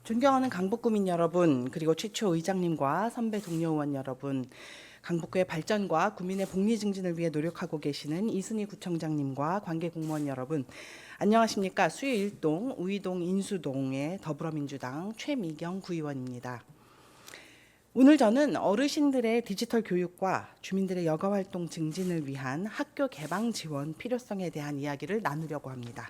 존경하는 강북구민 여러분, 그리고 최초 의장님과 선배 동료 의원 여러분, 강북구의 발전과 구민의 복리 증진을 위해 노력하고 계시는 이순희 구청장님과 관계 공무원 여러분, 안녕하십니까? 수요 1동, 우이동, 인수동의 더불어민주당 최미경 구의원입니다. 오늘 저는 어르신들의 디지털 교육과 주민들의 여가활동 증진을 위한 학교 개방 지원 필요성에 대한 이야기를 나누려고 합니다.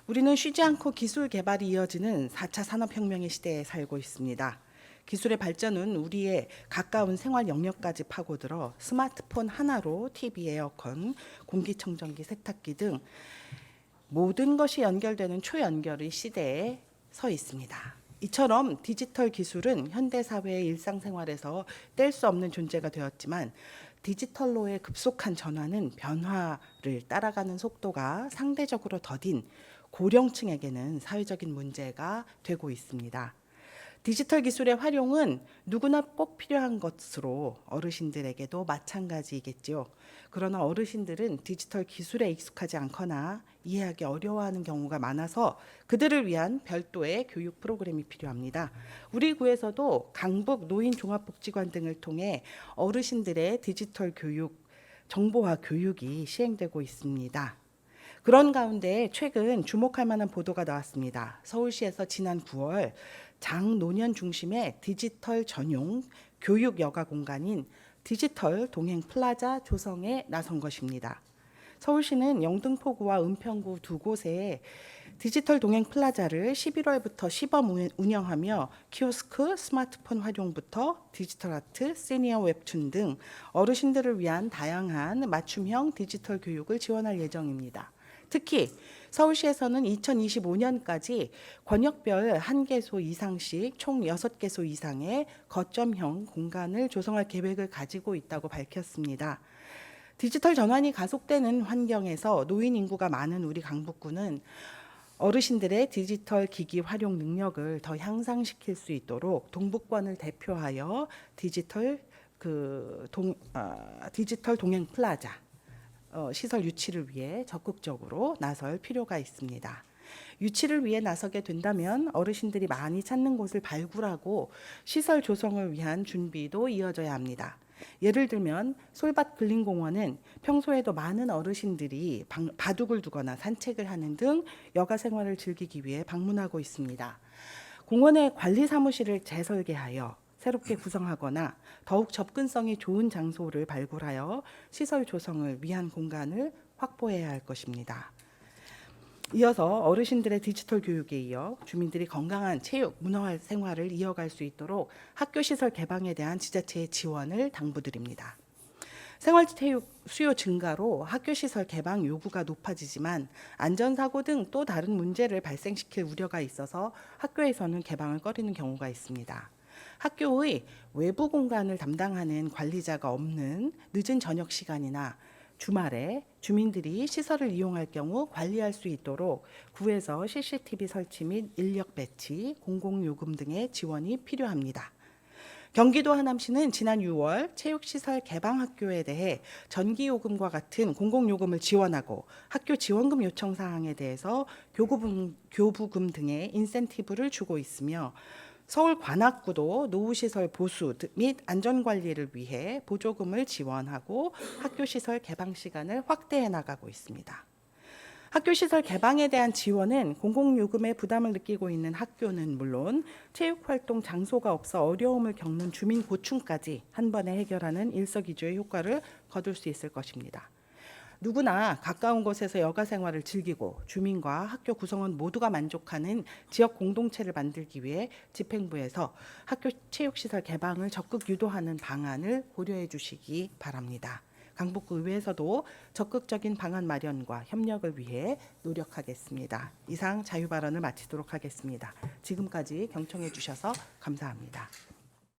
우리는 쉬지 않고 기술 개발이 이어지는 4차 산업혁명의 시대에 살고 있습니다. 기술의 발전은 우리의 가까운 생활 영역까지 파고들어 스마트폰 하나로 TV, 에어컨, 공기청정기, 세탁기 등 모든 것이 연결되는 초연결의 시대에 서 있습니다. 이처럼 디지털 기술은 현대사회의 일상생활에서 뗄 수 없는 존재가 되었지만 디지털로의 급속한 전환은 변화를 따라가는 속도가 상대적으로 더딘 고령층에게는 사회적인 문제가 되고 있습니다. 디지털 기술의 활용은 누구나 꼭 필요한 것으로 어르신들에게도 마찬가지이겠죠. 그러나 어르신들은 디지털 기술에 익숙하지 않거나 이해하기 어려워하는 경우가 많아서 그들을 위한 별도의 교육 프로그램이 필요합니다. 우리 구에서도 강북 노인종합복지관 등을 통해 어르신들의 디지털 교육, 정보화 교육이 시행되고 있습니다. 그런 가운데 최근 주목할 만한 보도가 나왔습니다. 서울시에서 지난 9월 장노년 중심의 디지털 전용 교육 여가 공간인 디지털 동행 플라자 조성에 나선 것입니다. 서울시는 영등포구와 은평구 두 곳에 디지털 동행 플라자를 11월부터 시범 운영하며 키오스크, 스마트폰 활용부터 디지털 아트, 시니어 웹툰 등 어르신들을 위한 다양한 맞춤형 디지털 교육을 지원할 예정입니다. 특히 서울시에서는 2025년까지 권역별 1개소 이상씩 총 6개소 이상의 거점형 공간을 조성할 계획을 가지고 있다고 밝혔습니다. 디지털 전환이 가속되는 환경에서 노인 인구가 많은 우리 강북구는 어르신들의 디지털 기기 활용 능력을 더 향상시킬 수 있도록 동북권을 대표하여 디지털 동행 플라자 시설 유치를 위해 적극적으로 나설 필요가 있습니다. 유치를 위해 나서게 된다면 어르신들이 많이 찾는 곳을 발굴하고 시설 조성을 위한 준비도 이어져야 합니다. 예를 들면 솔밭 근린공원은 평소에도 많은 어르신들이 바둑을 두거나 산책을 하는 등 여가 생활을 즐기기 위해 방문하고 있습니다. 공원의 관리 사무실을 재설계하여 새롭게 구성하거나 더욱 접근성이 좋은 장소를 발굴하여 시설 조성을 위한 공간을 확보해야 할 것입니다. 이어서 어르신들의 디지털 교육에 이어 주민들이 건강한 체육, 문화 생활을 이어갈 수 있도록 학교 시설 개방에 대한 지자체의 지원을 당부드립니다. 생활체육 수요 증가로 학교 시설 개방 요구가 높아지지만 안전사고 등 또 다른 문제를 발생시킬 우려가 있어서 학교에서는 개방을 꺼리는 경우가 있습니다. 학교의 외부 공간을 담당하는 관리자가 없는 늦은 저녁 시간이나 주말에 주민들이 시설을 이용할 경우 관리할 수 있도록 구에서 CCTV 설치 및 인력 배치, 공공요금 등의 지원이 필요합니다. 경기도 하남시는 지난 6월 체육시설 개방 학교에 대해 전기요금과 같은 공공요금을 지원하고 학교 지원금 요청 사항에 대해서 교부금 등의 인센티브를 주고 있으며 서울 관악구도 노후시설 보수 및 안전관리를 위해 보조금을 지원하고 학교시설 개방 시간을 확대해 나가고 있습니다. 학교시설 개방에 대한 지원은 공공요금에 부담을 느끼고 있는 학교는 물론 체육활동 장소가 없어 어려움을 겪는 주민 고충까지 한 번에 해결하는 일석이조의 효과를 거둘 수 있을 것입니다. 누구나 가까운 곳에서 여가 생활을 즐기고 주민과 학교 구성원 모두가 만족하는 지역 공동체를 만들기 위해 집행부에서 학교 체육시설 개방을 적극 유도하는 방안을 고려해 주시기 바랍니다. 강북구 의회에서도 적극적인 방안 마련과 협력을 위해 노력하겠습니다. 이상 자유발언을 마치도록 하겠습니다. 지금까지 경청해 주셔서 감사합니다.